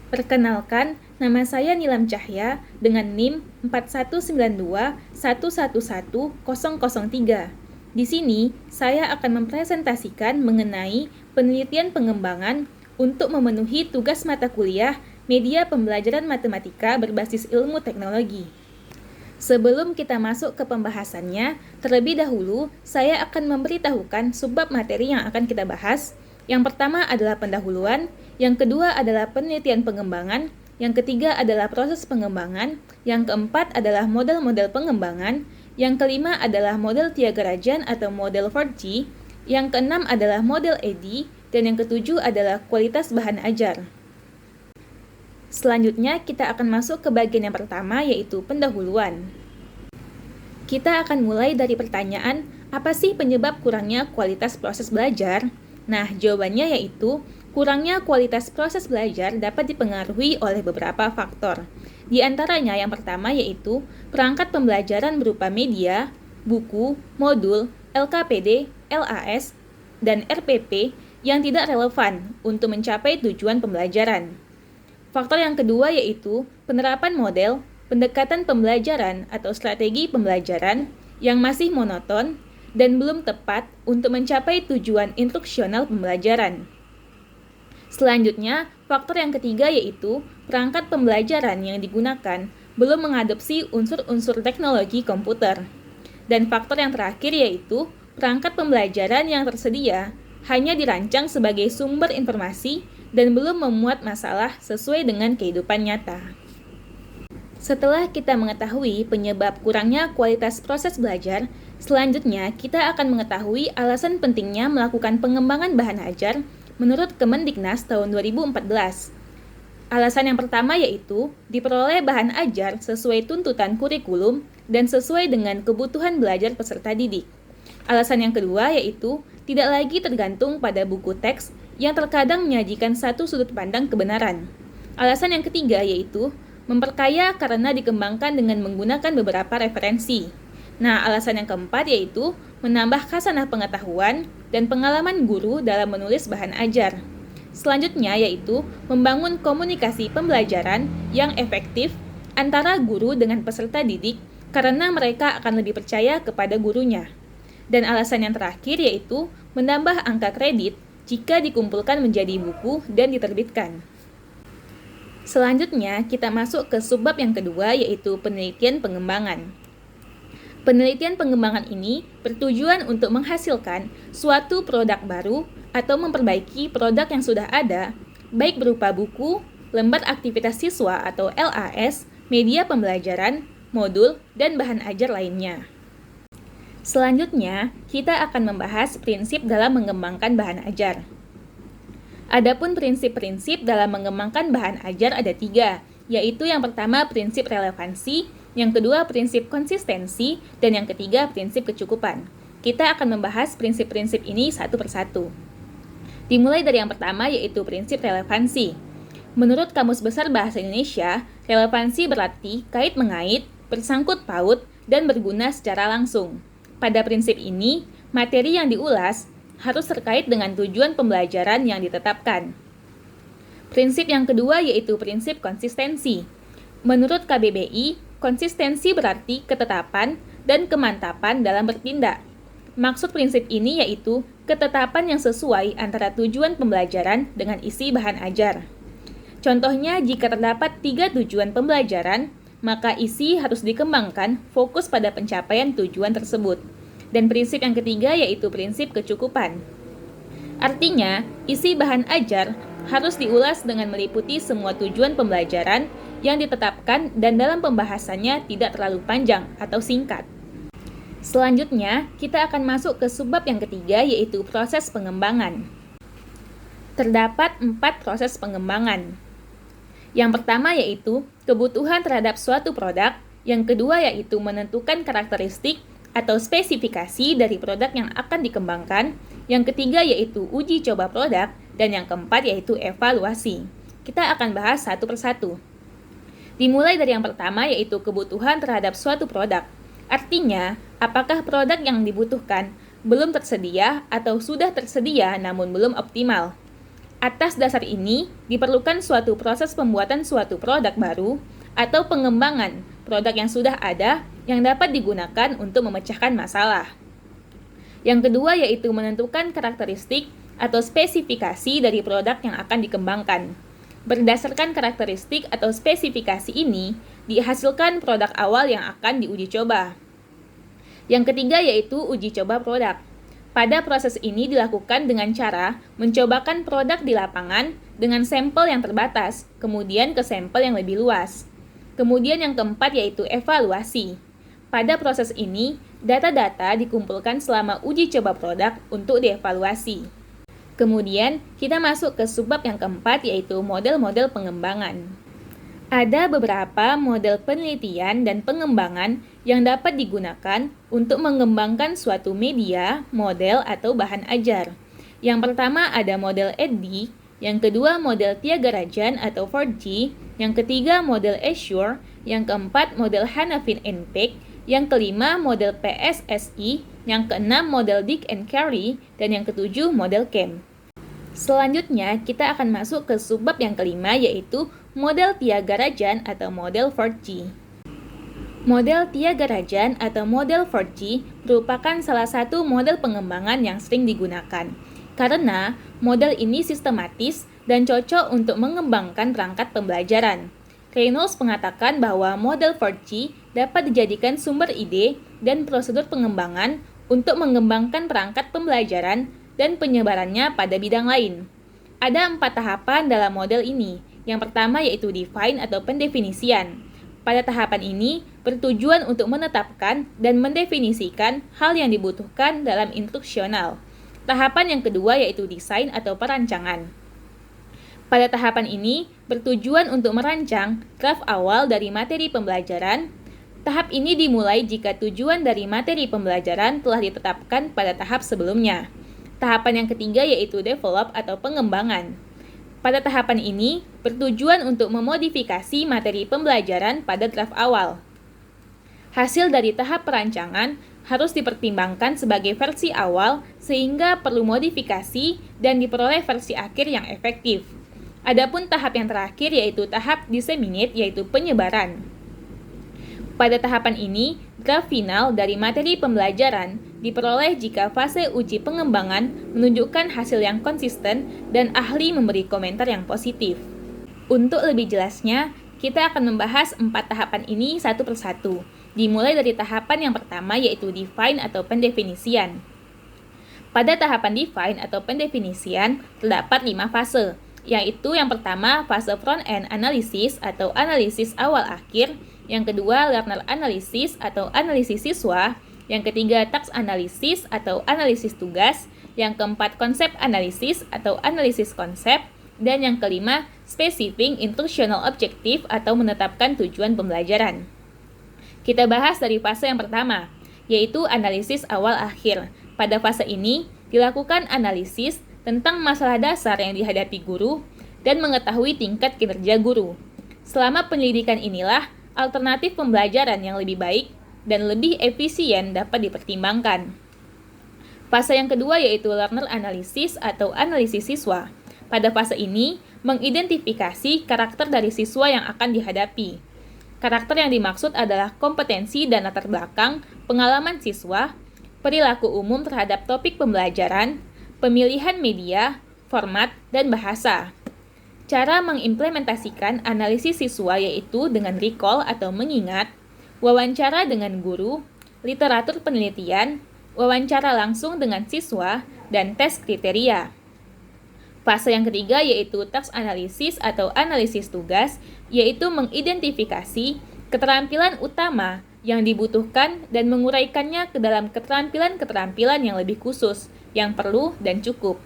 Perkenalkan, nama saya Nilam Cahya dengan NIM 4192111003. Di sini, saya akan mempresentasikan mengenai penelitian pengembangan untuk memenuhi tugas mata kuliah Media Pembelajaran Matematika berbasis Ilmu Teknologi. Sebelum kita masuk ke pembahasannya, terlebih dahulu saya akan memberitahukan subbab materi yang akan kita bahas. Yang pertama adalah pendahuluan, yang kedua adalah penelitian pengembangan, yang ketiga adalah proses pengembangan, yang keempat adalah model-model pengembangan, yang kelima adalah model Thiagarajan atau model 4G, yang keenam adalah model eddy, dan yang ketujuh adalah kualitas bahan ajar. Selanjutnya kita akan masuk ke bagian yang pertama, yaitu pendahuluan. Kita akan mulai dari pertanyaan, apa sih penyebab kurangnya kualitas proses belajar? Nah, jawabannya yaitu, kurangnya kualitas proses belajar dapat dipengaruhi oleh beberapa faktor. Di antaranya yang pertama yaitu, perangkat pembelajaran berupa media, buku, modul, LKPD, LAS, dan RPP yang tidak relevan untuk mencapai tujuan pembelajaran. Faktor yang kedua yaitu penerapan model, pendekatan pembelajaran atau strategi pembelajaran yang masih monoton dan belum tepat untuk mencapai tujuan instruksional pembelajaran. Selanjutnya, faktor yang ketiga yaitu perangkat pembelajaran yang digunakan belum mengadopsi unsur-unsur teknologi komputer. Dan faktor yang terakhir yaitu perangkat pembelajaran yang tersedia hanya dirancang sebagai sumber informasi dan belum memuat masalah sesuai dengan kehidupan nyata. Setelah kita mengetahui penyebab kurangnya kualitas proses belajar, selanjutnya kita akan mengetahui alasan pentingnya melakukan pengembangan bahan ajar menurut Kemendiknas tahun 2014. Alasan yang pertama yaitu diperoleh bahan ajar sesuai tuntutan kurikulum dan sesuai dengan kebutuhan belajar peserta didik. Alasan yang kedua yaitu tidak lagi tergantung pada buku teks yang terkadang menyajikan satu sudut pandang kebenaran. Alasan yang ketiga yaitu memperkaya karena dikembangkan dengan menggunakan beberapa referensi. Nah, alasan yang keempat yaitu menambah khasanah pengetahuan dan pengalaman guru dalam menulis bahan ajar. Selanjutnya yaitu membangun komunikasi pembelajaran yang efektif antara guru dengan peserta didik karena mereka akan lebih percaya kepada gurunya. Dan alasan yang terakhir yaitu menambah angka kredit jika dikumpulkan menjadi buku dan diterbitkan. Selanjutnya, kita masuk ke subbab yang kedua, yaitu penelitian pengembangan. Penelitian pengembangan ini bertujuan untuk menghasilkan suatu produk baru atau memperbaiki produk yang sudah ada, baik berupa buku, lembar aktivitas siswa atau LAS, media pembelajaran, modul, dan bahan ajar lainnya. Selanjutnya, kita akan membahas prinsip dalam mengembangkan bahan ajar. Adapun prinsip-prinsip dalam mengembangkan bahan ajar ada 3, yaitu yang pertama prinsip relevansi, yang kedua prinsip konsistensi, dan yang ketiga prinsip kecukupan. Kita akan membahas prinsip-prinsip ini satu persatu. Dimulai dari yang pertama yaitu prinsip relevansi. Menurut Kamus Besar Bahasa Indonesia, relevansi berarti kait-mengait, bersangkut paut, dan berguna secara langsung. Pada prinsip ini, materi yang diulas harus terkait dengan tujuan pembelajaran yang ditetapkan. Prinsip yang kedua yaitu prinsip konsistensi. Menurut KBBI, konsistensi berarti ketetapan dan kemantapan dalam bertindak. Maksud prinsip ini yaitu ketetapan yang sesuai antara tujuan pembelajaran dengan isi bahan ajar. Contohnya, jika terdapat 3 tujuan pembelajaran, maka isi harus dikembangkan fokus pada pencapaian tujuan tersebut. Dan prinsip yang ketiga yaitu prinsip kecukupan. Artinya, isi bahan ajar harus diulas dengan meliputi semua tujuan pembelajaran yang ditetapkan dan dalam pembahasannya tidak terlalu panjang atau singkat. Selanjutnya, kita akan masuk ke subbab yang ketiga yaitu proses pengembangan. Terdapat 4 proses pengembangan. Yang pertama yaitu kebutuhan terhadap suatu produk, yang kedua yaitu menentukan karakteristik atau spesifikasi dari produk yang akan dikembangkan, yang ketiga yaitu uji coba produk, dan yang keempat yaitu evaluasi. Kita akan bahas satu persatu. Dimulai dari yang pertama yaitu kebutuhan terhadap suatu produk. Artinya, apakah produk yang dibutuhkan belum tersedia atau sudah tersedia namun belum optimal. Atas dasar ini, diperlukan suatu proses pembuatan suatu produk baru atau pengembangan produk yang sudah ada yang dapat digunakan untuk memecahkan masalah. Yang kedua yaitu menentukan karakteristik atau spesifikasi dari produk yang akan dikembangkan. Berdasarkan karakteristik atau spesifikasi ini, dihasilkan produk awal yang akan diuji coba. Yang ketiga yaitu uji coba produk. Pada proses ini dilakukan dengan cara mencobakan produk di lapangan dengan sampel yang terbatas, kemudian ke sampel yang lebih luas. Kemudian yang keempat yaitu evaluasi. Pada proses ini, data-data dikumpulkan selama uji coba produk untuk dievaluasi. Kemudian, kita masuk ke subbab yang keempat yaitu model-model pengembangan. Ada beberapa model penelitian dan pengembangan yang dapat digunakan untuk mengembangkan suatu media, model, atau bahan ajar. Yang pertama ada model Eddy, yang kedua model Thiagarajan atau 4G, yang ketiga model Azure, yang keempat model Hanafin and Peck, yang kelima model PSSI, yang keenam model Dick and Carey, dan yang ketujuh model CAM. Selanjutnya, kita akan masuk ke subbab yang kelima yaitu model Thiagarajan atau model 4G. Model Thiagarajan atau model 4G merupakan salah satu model pengembangan yang sering digunakan karena model ini sistematis dan cocok untuk mengembangkan perangkat pembelajaran. Reynolds mengatakan bahwa model 4G dapat dijadikan sumber ide dan prosedur pengembangan untuk mengembangkan perangkat pembelajaran dan penyebarannya pada bidang lain. Ada 4 tahapan dalam model ini. Yang pertama yaitu define atau pendefinisian. Pada tahapan ini, bertujuan untuk menetapkan dan mendefinisikan hal yang dibutuhkan dalam instruksional. Tahapan yang kedua yaitu desain atau perancangan. Pada tahapan ini, bertujuan untuk merancang draft awal dari materi pembelajaran. Tahap ini dimulai jika tujuan dari materi pembelajaran telah ditetapkan pada tahap sebelumnya. Tahapan yang ketiga yaitu develop atau pengembangan. Pada tahapan ini, bertujuan untuk memodifikasi materi pembelajaran pada draft awal. Hasil dari tahap perancangan harus dipertimbangkan sebagai versi awal sehingga perlu modifikasi dan diperoleh versi akhir yang efektif. Adapun tahap yang terakhir yaitu tahap disseminate yaitu penyebaran. Pada tahapan ini, draft final dari materi pembelajaran diperoleh jika fase uji pengembangan menunjukkan hasil yang konsisten dan ahli memberi komentar yang positif. Untuk lebih jelasnya, kita akan membahas 4 tahapan ini satu persatu. Dimulai dari tahapan yang pertama yaitu define atau pendefinisian. Pada tahapan define atau pendefinisian terdapat 5 fase, yaitu yang pertama fase front-end analysis atau analisis awal-akhir, yang kedua learner analysis atau analisis siswa, yang ketiga task analysis atau analisis tugas, yang keempat konsep analisis atau analisis konsep, dan yang kelima specifying instructional objective atau menetapkan tujuan pembelajaran. Kita bahas dari fase yang pertama, yaitu analisis awal-akhir. Pada fase ini, dilakukan analisis tentang masalah dasar yang dihadapi guru dan mengetahui tingkat kinerja guru. Selama penyelidikan inilah, alternatif pembelajaran yang lebih baik dan lebih efisien dapat dipertimbangkan. Fase yang kedua yaitu learner analysis atau analisis siswa. Pada fase ini, mengidentifikasi karakter dari siswa yang akan dihadapi. Karakter yang dimaksud adalah kompetensi dan latar belakang, pengalaman siswa, perilaku umum terhadap topik pembelajaran, pemilihan media, format, dan bahasa. Cara mengimplementasikan analisis siswa yaitu dengan recall atau mengingat, wawancara dengan guru, literatur penelitian, wawancara langsung dengan siswa, dan tes kriteria. Fase yang ketiga yaitu task analysis atau analisis tugas, yaitu mengidentifikasi keterampilan utama yang dibutuhkan dan menguraikannya ke dalam keterampilan-keterampilan yang lebih khusus, yang perlu dan cukup.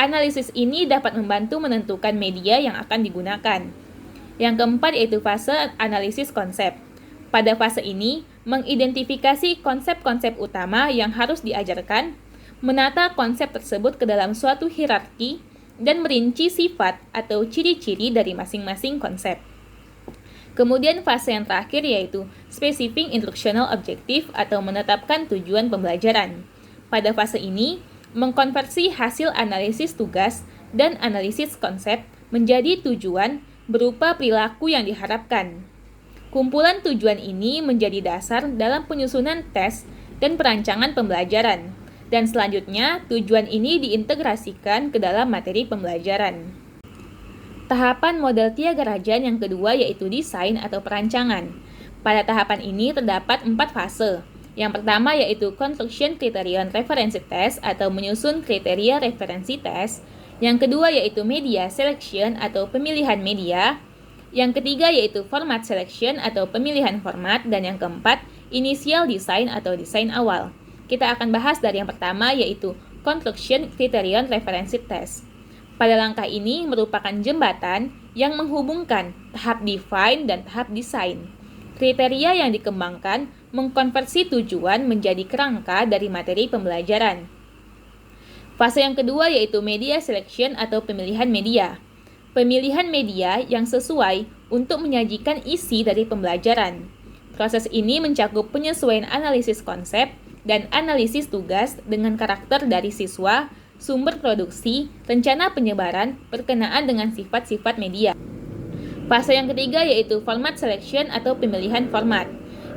Analisis ini dapat membantu menentukan media yang akan digunakan. Yang keempat yaitu fase analisis konsep. Pada fase ini, mengidentifikasi konsep-konsep utama yang harus diajarkan, menata konsep tersebut ke dalam suatu hierarki, dan merinci sifat atau ciri-ciri dari masing-masing konsep. Kemudian fase yang terakhir yaitu specifying instructional objective atau menetapkan tujuan pembelajaran. Pada fase ini, mengkonversi hasil analisis tugas dan analisis konsep menjadi tujuan berupa perilaku yang diharapkan. Kumpulan tujuan ini menjadi dasar dalam penyusunan tes dan perancangan pembelajaran, dan selanjutnya tujuan ini diintegrasikan ke dalam materi pembelajaran. Tahapan model Tiaga Rajan yang kedua yaitu desain atau perancangan. Pada tahapan ini terdapat 4 fase. Yang pertama yaitu Construction Criterion Reference Test atau menyusun kriteria referensi tes. Yang kedua yaitu Media Selection atau pemilihan media. Yang ketiga yaitu Format Selection atau pemilihan format. Dan yang keempat, Initial Design atau desain awal. Kita akan bahas dari yang pertama yaitu Construction Criterion Reference Test. Pada langkah ini merupakan jembatan yang menghubungkan tahap define dan tahap desain. Kriteria yang dikembangkan mengkonversi tujuan menjadi kerangka dari materi pembelajaran. Fase yang kedua yaitu media selection atau pemilihan media. Pemilihan media yang sesuai untuk menyajikan isi dari pembelajaran. Proses ini mencakup penyesuaian analisis konsep dan analisis tugas dengan karakter dari siswa, sumber produksi, rencana penyebaran, berkenaan dengan sifat-sifat media. Fase yang ketiga yaitu format selection atau pemilihan format.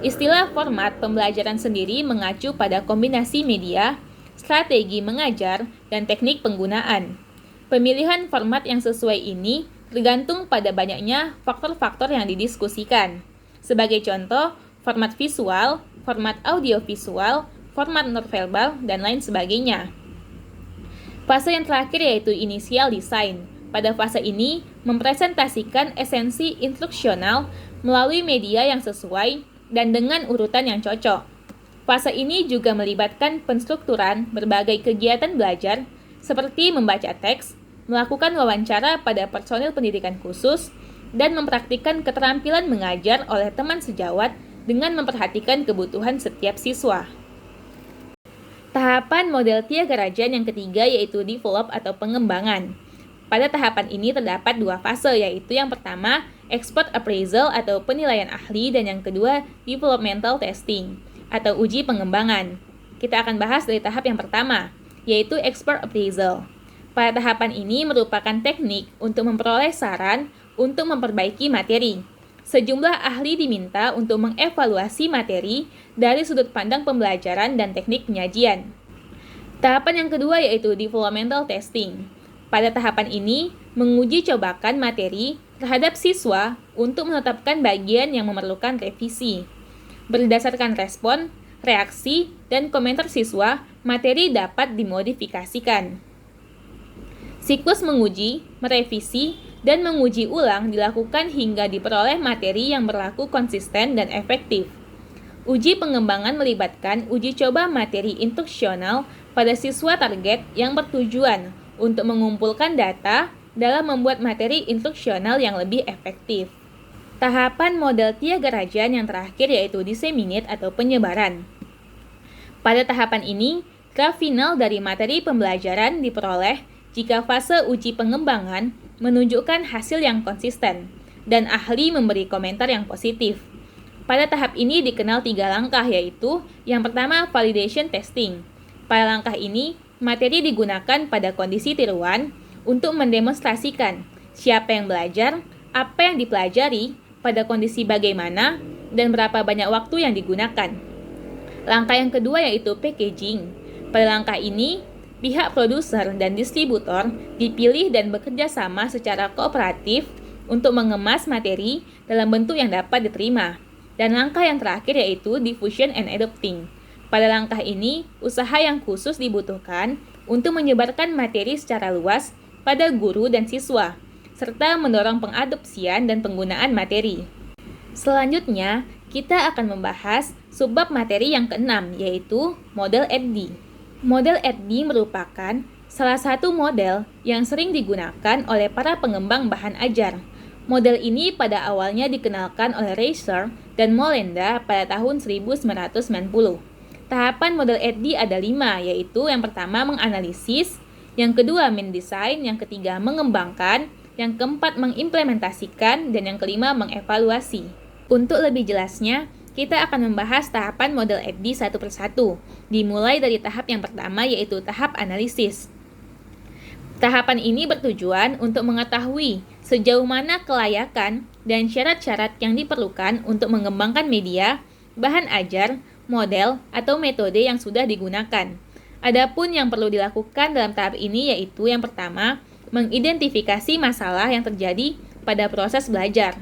Istilah format pembelajaran sendiri mengacu pada kombinasi media, strategi mengajar, dan teknik penggunaan. Pemilihan format yang sesuai ini tergantung pada banyaknya faktor-faktor yang didiskusikan. Sebagai contoh, format visual, format audiovisual, format nonverbal, dan lain sebagainya. Fase yang terakhir yaitu initial design. Pada fase ini, mempresentasikan esensi instruksional melalui media yang sesuai dan dengan urutan yang cocok. Fase ini juga melibatkan penstrukturan berbagai kegiatan belajar seperti membaca teks, melakukan wawancara pada personil pendidikan khusus, dan mempraktikkan keterampilan mengajar oleh teman sejawat dengan memperhatikan kebutuhan setiap siswa. Tahapan model Tiaga Rajan yang ketiga yaitu develop atau pengembangan. Pada tahapan ini terdapat 2 fase, yaitu yang pertama expert appraisal atau penilaian ahli dan yang kedua developmental testing atau uji pengembangan. Kita akan bahas dari tahap yang pertama, yaitu expert appraisal. Pada tahapan ini merupakan teknik untuk memperoleh saran untuk memperbaiki materi. Sejumlah ahli diminta untuk mengevaluasi materi dari sudut pandang pembelajaran dan teknik penyajian. Tahapan yang kedua yaitu developmental testing. Pada tahapan ini, menguji cobakan materi terhadap siswa untuk menetapkan bagian yang memerlukan revisi. Berdasarkan respon, reaksi, dan komentar siswa, materi dapat dimodifikasikan. Siklus menguji, merevisi, dan menguji ulang dilakukan hingga diperoleh materi yang berlaku konsisten dan efektif. Uji pengembangan melibatkan uji coba materi instruksional pada siswa target yang bertujuan untuk mengumpulkan data dalam membuat materi instruksional yang lebih efektif. Tahapan model Tiaga Rajan yang terakhir yaitu disseminate atau penyebaran. Pada tahapan ini, graf final dari materi pembelajaran diperoleh jika fase uji pengembangan menunjukkan hasil yang konsisten, dan ahli memberi komentar yang positif. Pada tahap ini dikenal 3 langkah, yaitu yang pertama validation testing. Pada langkah ini, materi digunakan pada kondisi tiruan untuk mendemonstrasikan siapa yang belajar, apa yang dipelajari, pada kondisi bagaimana, dan berapa banyak waktu yang digunakan. Langkah yang kedua yaitu packaging. Pada langkah ini, pihak produser dan distributor dipilih dan bekerja sama secara kooperatif untuk mengemas materi dalam bentuk yang dapat diterima. Dan langkah yang terakhir yaitu diffusion and adopting. Pada langkah ini, usaha yang khusus dibutuhkan untuk menyebarkan materi secara luas pada guru dan siswa, serta mendorong pengadopsian dan penggunaan materi. Selanjutnya, kita akan membahas subbab materi yang keenam, yaitu model EDDI. Model EDDI merupakan salah satu model yang sering digunakan oleh para pengembang bahan ajar. Model ini pada awalnya dikenalkan oleh Reiser dan Mollenda pada tahun 1990. Tahapan model EDDI ada 5, yaitu yang pertama menganalisis, yang kedua mendesain, yang ketiga mengembangkan, yang keempat mengimplementasikan, dan yang kelima mengevaluasi. Untuk lebih jelasnya, kita akan membahas tahapan model EDDI satu persatu, dimulai dari tahap yang pertama yaitu tahap analisis. Tahapan ini bertujuan untuk mengetahui sejauh mana kelayakan dan syarat-syarat yang diperlukan untuk mengembangkan media, bahan ajar, model, atau metode yang sudah digunakan. Adapun yang perlu dilakukan dalam tahap ini yaitu yang pertama, mengidentifikasi masalah yang terjadi pada proses belajar.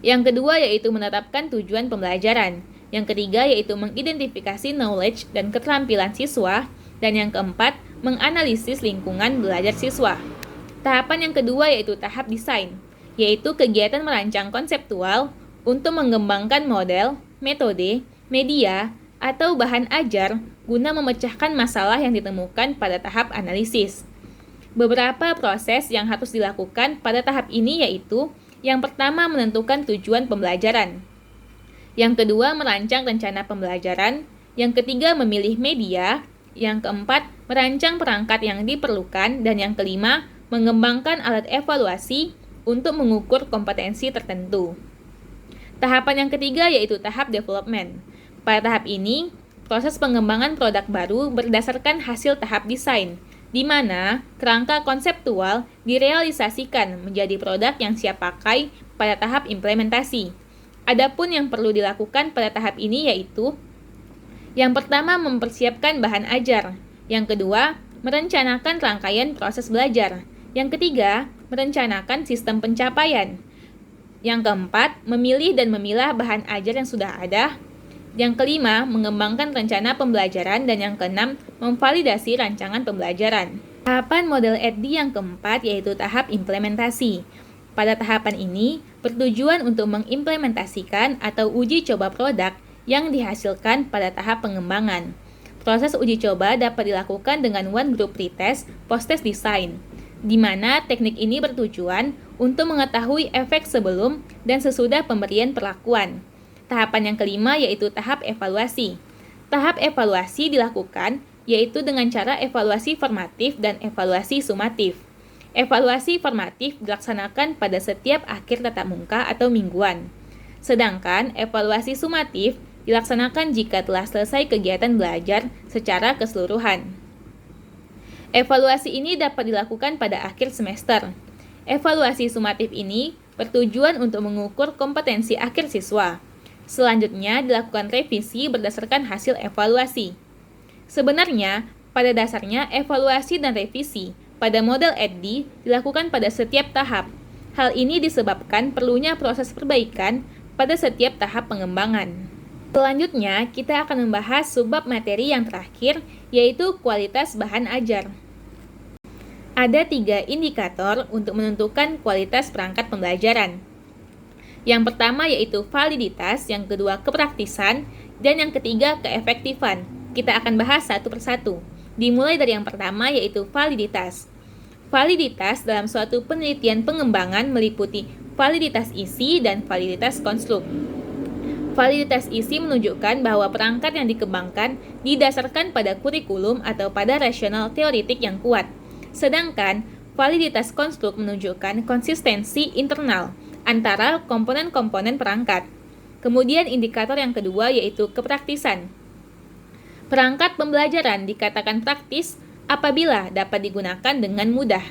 Yang kedua yaitu menetapkan tujuan pembelajaran. Yang ketiga yaitu mengidentifikasi knowledge dan keterampilan siswa. Dan yang keempat, menganalisis lingkungan belajar siswa. Tahapan yang kedua yaitu tahap desain, yaitu kegiatan merancang konseptual untuk mengembangkan model, metode, media, atau bahan ajar guna memecahkan masalah yang ditemukan pada tahap analisis. Beberapa proses yang harus dilakukan pada tahap ini yaitu yang pertama, menentukan tujuan pembelajaran. Yang kedua, merancang rencana pembelajaran. Yang ketiga, memilih media. Yang keempat, merancang perangkat yang diperlukan. Dan yang kelima, mengembangkan alat evaluasi untuk mengukur kompetensi tertentu. Tahapan yang ketiga yaitu tahap development. Pada tahap ini, proses pengembangan produk baru berdasarkan hasil tahap desain, di mana kerangka konseptual direalisasikan menjadi produk yang siap pakai pada tahap implementasi. Adapun yang perlu dilakukan pada tahap ini yaitu yang pertama, mempersiapkan bahan ajar. Yang kedua, merencanakan rangkaian proses belajar. Yang ketiga, merencanakan sistem pencapaian. Yang keempat, memilih dan memilah bahan ajar yang sudah ada. Yang kelima, mengembangkan rencana pembelajaran. Dan yang keenam, memvalidasi rancangan pembelajaran. Tahapan model EDDI yang keempat yaitu tahap implementasi. Pada tahapan ini, bertujuan untuk mengimplementasikan atau uji coba produk yang dihasilkan pada tahap pengembangan. Proses uji coba dapat dilakukan dengan one group pretest, post-test design, di mana teknik ini bertujuan untuk mengetahui efek sebelum dan sesudah pemberian perlakuan. Tahapan yang kelima yaitu tahap evaluasi. Tahap evaluasi dilakukan yaitu dengan cara evaluasi formatif dan evaluasi sumatif. Evaluasi formatif dilaksanakan pada setiap akhir tatap muka atau mingguan. Sedangkan evaluasi sumatif dilaksanakan jika telah selesai kegiatan belajar secara keseluruhan. Evaluasi ini dapat dilakukan pada akhir semester. Evaluasi sumatif ini bertujuan untuk mengukur kompetensi akhir siswa. Selanjutnya, dilakukan revisi berdasarkan hasil evaluasi. Sebenarnya, pada dasarnya evaluasi dan revisi pada model EDDI dilakukan pada setiap tahap. Hal ini disebabkan perlunya proses perbaikan pada setiap tahap pengembangan. Selanjutnya, kita akan membahas subbab materi yang terakhir, yaitu kualitas bahan ajar. Ada 3 indikator untuk menentukan kualitas perangkat pembelajaran. Yang pertama yaitu validitas, yang kedua kepraktisan, dan yang ketiga keefektifan. Kita akan bahas satu persatu. Dimulai dari yang pertama yaitu validitas. Validitas dalam suatu penelitian pengembangan meliputi validitas isi dan validitas konstruk. Validitas isi menunjukkan bahwa perangkat yang dikembangkan didasarkan pada kurikulum atau pada rasional teoritik yang kuat. Sedangkan validitas konstruk menunjukkan konsistensi internal antara komponen-komponen perangkat. Kemudian indikator yang kedua yaitu kepraktisan. Perangkat pembelajaran dikatakan praktis apabila dapat digunakan dengan mudah.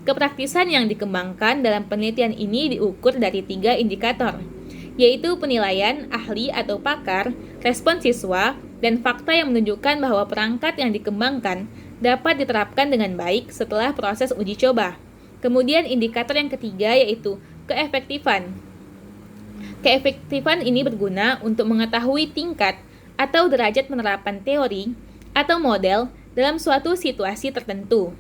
Kepraktisan yang dikembangkan dalam penelitian ini diukur dari 3 indikator, yaitu penilaian ahli atau pakar, respon siswa, dan fakta yang menunjukkan bahwa perangkat yang dikembangkan dapat diterapkan dengan baik setelah proses uji coba. Kemudian indikator yang ketiga yaitu keefektifan. Keefektifan ini berguna untuk mengetahui tingkat atau derajat penerapan teori atau model dalam suatu situasi tertentu.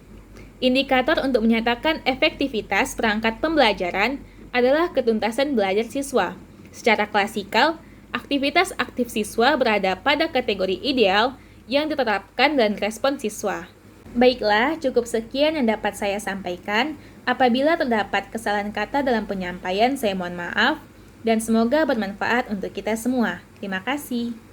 Indikator untuk menyatakan efektivitas perangkat pembelajaran adalah ketuntasan belajar siswa. Secara klasikal, aktivitas aktif siswa berada pada kategori ideal yang diterapkan dan respon siswa. Baiklah, cukup sekian yang dapat saya sampaikan. Apabila terdapat kesalahan kata dalam penyampaian, saya mohon maaf, dan semoga bermanfaat untuk kita semua. Terima kasih.